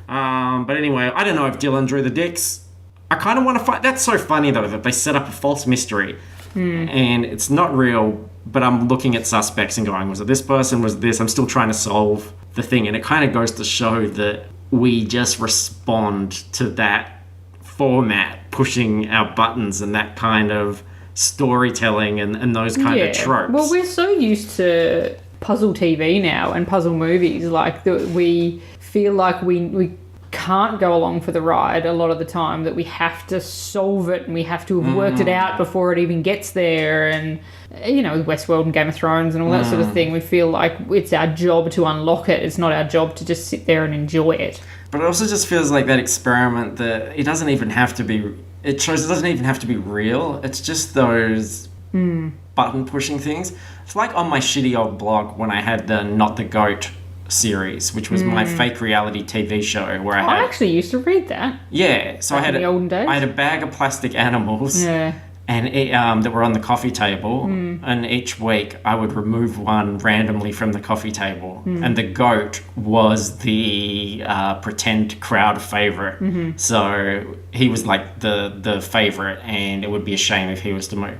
But anyway, I don't know if Dylan drew the dicks. I kind of want to find. That's so funny though that they set up a false mystery, and it's not real. But I'm looking at suspects and going, was it this person? Was it this? I'm still trying to solve the thing, and it kind of goes to show that we just respond to that format, pushing our buttons and that kind of storytelling and those kind of tropes. Well, we're so used to puzzle TV now and puzzle movies, like that we feel like we can't go along for the ride a lot of the time, that we have to solve it and we have to have worked it out before it even gets there. And with Westworld and Game of Thrones and all that sort of thing, we feel like it's our job to unlock it. It's not our job to just sit there and enjoy it. But it also just feels like that experiment that it doesn't even have to be. It shows it doesn't even have to be real. It's just those button pushing things. It's like on my shitty old blog when I had the Not the Goat series, which was my fake reality TV show where I actually used to read that. Yeah, so in the olden days. I had a bag of plastic animals. Yeah. And that were on the coffee table, and each week I would remove one randomly from the coffee table, and the goat was the pretend crowd favorite. So he was like the favorite, and it would be a shame if he was to move.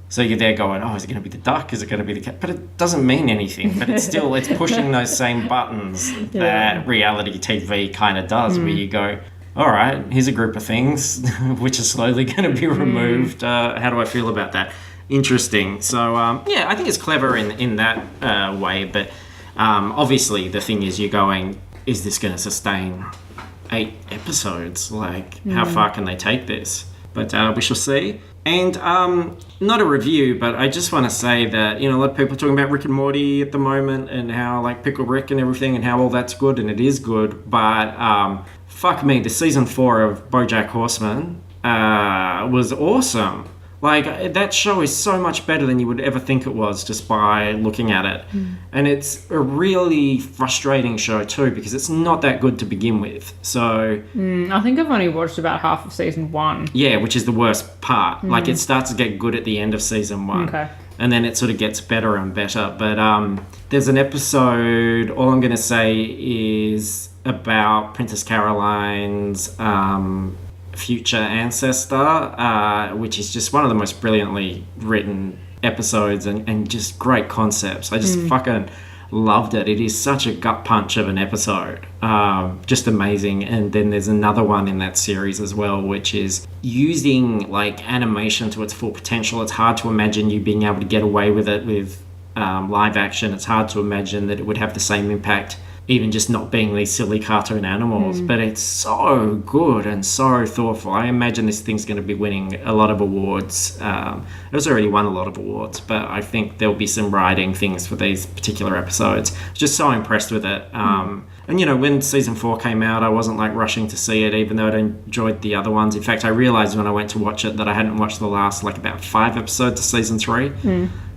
So you're there going, oh, is it going to be the duck? Is it going to be the cat? But it doesn't mean anything. But it's still, it's pushing those same buttons that reality TV kind of does, where you go, all right, here's a group of things which are slowly going to be removed. How do I feel about that? Interesting. So, I think it's clever in that way. But obviously, the thing is, you're going, is this going to sustain 8 episodes? Like, how far can they take this? But we shall see. And not a review, but I just want to say that, a lot of people are talking about Rick and Morty at the moment and how, like, Pickle Rick and everything and how all that's good, and it is good. But fuck me, the season 4 of BoJack Horseman was awesome. Like, that show is so much better than you would ever think it was just by looking at it. And it's a really frustrating show too, because it's not that good to begin with. So I think I've only watched about half of season 1. Yeah, which is the worst part. Like, it starts to get good at the end of season 1. Okay. And then it sort of gets better and better. But there's an episode, all I'm going to say is about Princess Caroline's future ancestor, which is just one of the most brilliantly written episodes and just great concepts. I just fucking loved it. It is such a gut punch of an episode. Just amazing. And then there's another one in that series as well, which is using like animation to its full potential. It's hard to imagine you being able to get away with it with live action. It's hard to imagine that it would have the same impact even just not being these silly cartoon animals. But it's so good and so thoughtful. I imagine this thing's going to be winning a lot of awards. It has already won a lot of awards, but I think there'll be some writing things for these particular episodes. Just so impressed with it. And, when season 4 came out, I wasn't like rushing to see it, even though I'd enjoyed the other ones. In fact, I realized when I went to watch it that I hadn't watched the last, like, about 5 episodes of season 3.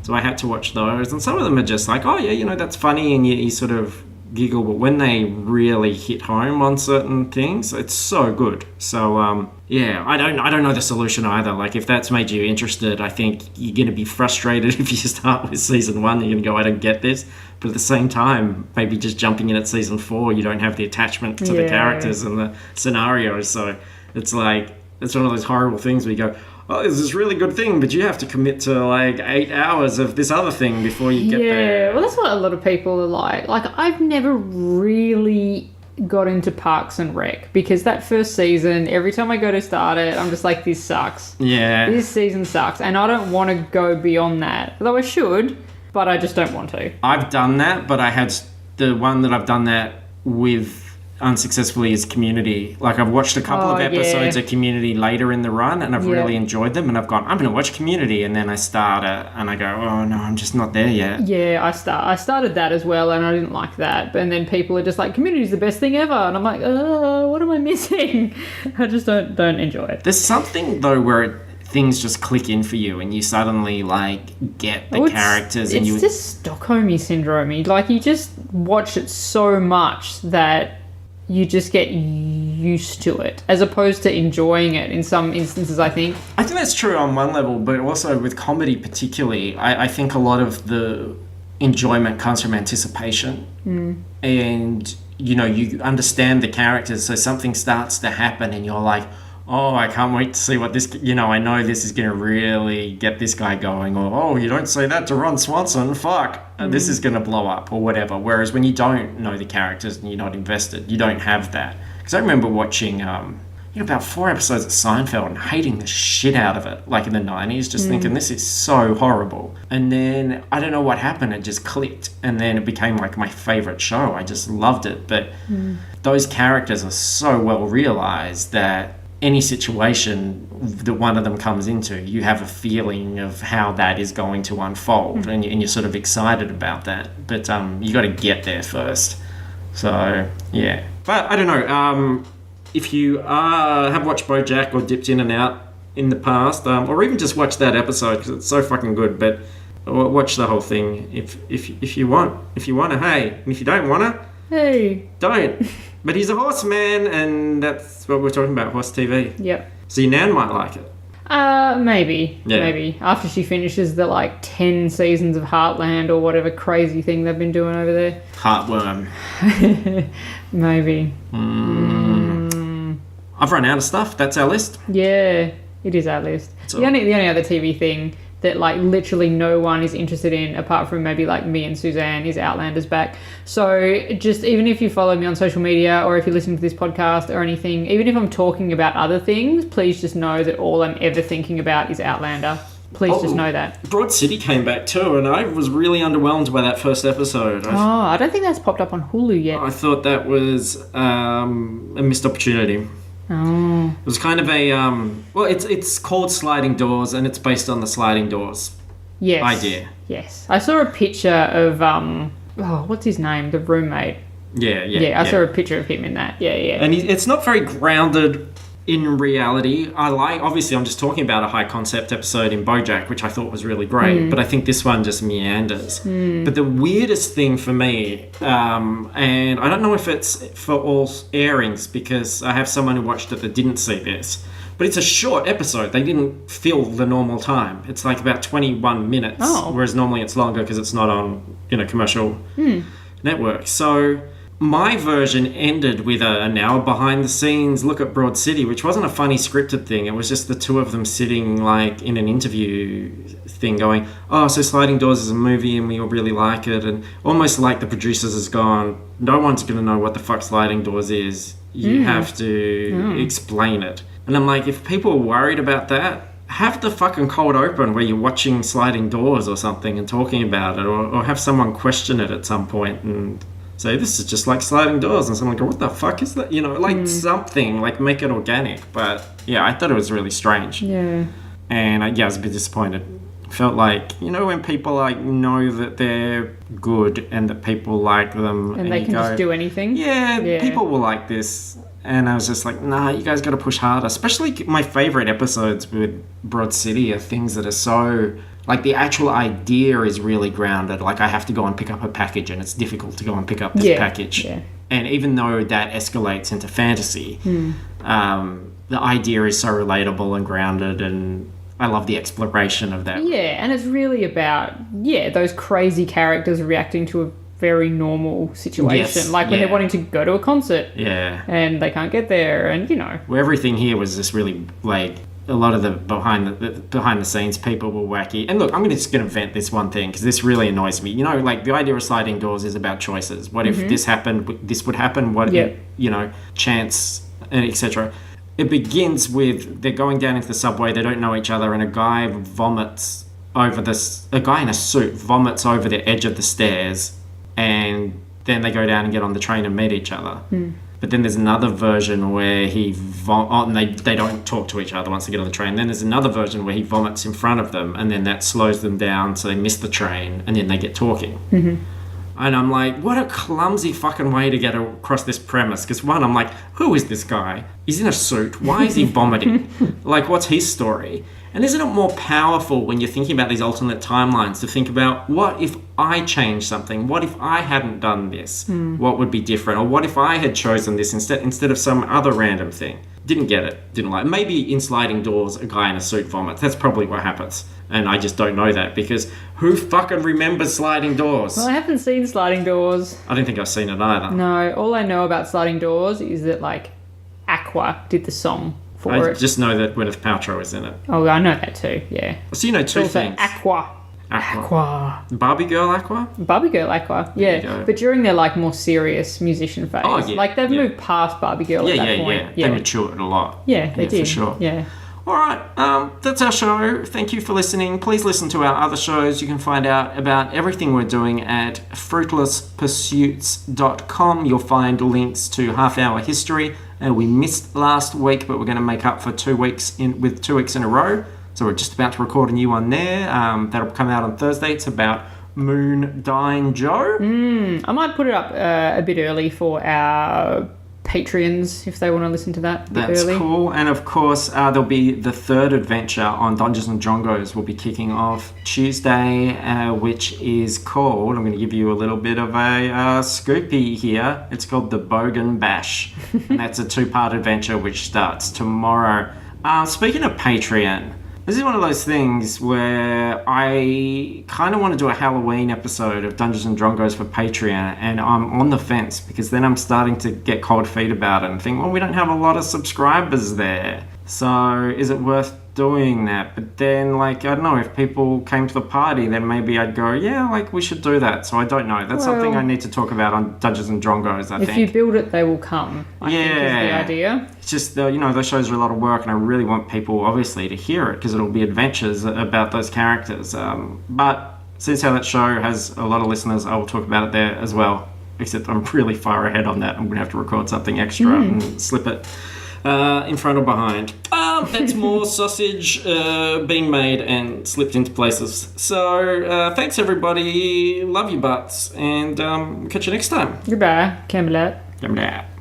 So I had to watch those. And some of them are just like, oh, yeah, that's funny, and you sort of giggle, but when they really hit home on certain things, it's so good. So I don't know the solution either. Like, if that's made you interested, I think you're going to be frustrated if you start with season 1. You're going to go, I don't get this. But at the same time, maybe just jumping in at season 4, you don't have the attachment to the characters and the scenarios. So it's like, it's one of those horrible things where you go, oh, there's this really good thing, but you have to commit to like 8 hours of this other thing before you get there. Yeah, well, that's what a lot of people are like. Like, I've never really got into Parks and Rec because that first season, every time I go to start it, I'm just like, this sucks. Yeah. This season sucks. And I don't want to go beyond that. Although I should, but I just don't want to. I've done that, but I had the one that I've done that with unsuccessfully is Community. Like, I've watched a couple of episodes of Community later in the run, and I've really enjoyed them, and I've gone, I'm going to watch Community, and then I start it, and I go, oh no, I'm just not there yet. Yeah, I started that as well, and I didn't like that. And then people are just like, Community's the best thing ever, and I'm like, what am I missing? I just don't enjoy it. There's something though where things just click in for you, and you suddenly like get the characters, and it's just Stockholm syndrome. Like, you just watch it so much that you just get used to it, as opposed to enjoying it in some instances, I think. I think that's true on one level, but also with comedy particularly, I think a lot of the enjoyment comes from anticipation. And, you know, you understand the characters, so something starts to happen and you're like, oh, I can't wait to see what this, you know, I know this is going to really get this guy going, or, oh, you don't say that to Ron Swanson, fuck, this is going to blow up, or whatever. Whereas when you don't know the characters and you're not invested, you don't have that. Because I remember watching, about 4 episodes of Seinfeld and hating the shit out of it, like in the 90s, just thinking, this is so horrible. And then, I don't know what happened, it just clicked. And then it became like my favourite show. I just loved it. But those characters are so well realised that any situation that one of them comes into, you have a feeling of how that is going to unfold, and you're sort of excited about that. But you got to get there first. So, yeah. But I don't know. If you have watched BoJack or dipped in and out in the past, or even just watch that episode because it's so fucking good, but watch the whole thing if you want. If you want to, hey. And if you don't want to, hey, don't. But he's a horseman, and that's what we're talking about, horse TV. Yep. So your nan might like it. Maybe. Yeah. Maybe. After she finishes the, 10 seasons of Heartland or whatever crazy thing they've been doing over there. Heartworm. Maybe. I've run out of stuff. That's our list. Yeah, it is our list. The only other TV thing that literally no one is interested in apart from maybe me and Suzanne is Outlander's back. So just even if you follow me on social media or if you listen to this podcast or anything, even if I'm talking about other things, please just know that all I'm ever thinking about is Outlander. Please just know that. Broad City came back too, and I was really underwhelmed by that first episode. I don't think that's popped up on Hulu yet. I thought that was a missed opportunity. Oh. It was kind of a it's called Sliding Doors, and it's based on the Sliding Doors idea. Yes. I saw a picture of what's his name? The roommate. Yeah. I saw a picture of him in that. Yeah. And it's not very grounded in reality. Obviously I'm just talking about a high concept episode in BoJack, which I thought was really great, but I think this one just meanders. But the weirdest thing for me, and I don't know if it's for all airings because I have someone who watched it that didn't see this, but it's a short episode. They didn't fill the normal time. It's about 21 minutes, whereas normally it's longer because it's not on commercial network. So my version ended with an hour behind the scenes look at Broad City, which wasn't a funny scripted thing. It was just the two of them sitting in an interview thing going, so Sliding Doors is a movie and we all really like it. And almost like the producers has gone, no one's going to know what the fuck Sliding Doors is. You have to explain it. And I'm like, if people are worried about that, have the fucking cold open where you're watching Sliding Doors or something and talking about it, or have someone question it at some point and say, this is just like Sliding Doors, and someone go, what the fuck is that? Something, make it organic. But yeah, I thought it was really strange. Yeah. And I was a bit disappointed. Felt like, when people know that they're good and that people like them. And they can just do anything. Yeah, people will like this. And I was just like, nah, you guys got to push harder. Especially my favourite episodes with Broad City are things that are so... the actual idea is really grounded. I have to go and pick up a package, and it's difficult to go and pick up this package. Yeah. And even though that escalates into fantasy, the idea is so relatable and grounded, and I love the exploration of that. Yeah, and it's really about, those crazy characters reacting to a very normal situation. When they're wanting to go to a concert. Yeah. And they can't get there, and, Well, everything here was just really, a lot of the behind the scenes people were wacky. And look, I'm just going to vent this one thing because this really annoys me. The idea of Sliding Doors is about choices. What if this happened? This would happen. What if, chance, and etc. It begins with they're going down into the subway. They don't know each other, and a guy vomits over this. A guy in a suit vomits over the edge of the stairs, and then they go down and get on the train and meet each other. But then there's another version where and they don't talk to each other once they get on the train. Then there's another version where he vomits in front of them, and then that slows them down so they miss the train, and then they get talking. And I'm like, what a clumsy fucking way to get across this premise. Because one, I'm like, who is this guy? He's in a suit. Why is he vomiting? What's his story? And isn't it more powerful when you're thinking about these alternate timelines to think about, what if I changed something? What if I hadn't done this? What would be different? Or what if I had chosen this instead of some other random thing? Didn't get it. Didn't like it. Maybe in Sliding Doors, a guy in a suit vomits. That's probably what happens. And I just don't know that because who fucking remembers Sliding Doors? Well, I haven't seen Sliding Doors. I don't think I've seen it either. No, all I know about Sliding Doors is that, like, Aqua did the song for I it. just know that Gwyneth Paltrow is in it. Oh, I know that too, yeah. So you know two Also, things. Aqua. Barbie Girl Aqua? Barbie Girl Aqua, you yeah. go. But during their, like, more serious musician phase. Oh, yeah, Like, they've yeah. moved past Barbie Girl at that point. They matured a lot. Yeah, they did. For sure. Yeah. All right, that's our show. Thank you for listening. Please listen to our other shows. You can find out about everything we're doing at fruitlesspursuits.com. You'll find links to Half Hour History. We missed last week, but we're going to make up for 2 weeks with 2 weeks in a row. So we're just about to record a new one there. That'll come out on Thursday. It's about Moon Dying Joe. I might put it up a bit early for our Patreons if they want to listen to that a bit That's early. cool. And of course, there'll be the third adventure on Dungeons and Drongos will be kicking off Tuesday, which is called, I'm going to give you a little bit of a scoopy here. It's called the Bogan Bash. And that's a 2-part adventure which starts tomorrow. Speaking of Patreon, this is one of those things where I kind of want to do a Halloween episode of Dungeons and Drongos for Patreon, and I'm on the fence because then I'm starting to get cold feet about it and think, well, we don't have a lot of subscribers there. So is it worth doing that? But then, like, I don't know, if people came to the party, then maybe I'd go, yeah, like, we should do that. So I don't know. That's something I need to talk about on Dungeons and Drongos, I think. If you build it, they will come, I think is the idea. It's just, those shows are a lot of work, and I really want people, obviously, to hear it, because it'll be adventures about those characters. But since how that show has a lot of listeners, I will talk about it there as well. Except I'm really far ahead on that. I'm going to have to record something extra and slip it in front or behind. That's more sausage being made and slipped into places. So, thanks everybody. Love you butts. And catch you next time. Goodbye, Camelot. Camelot.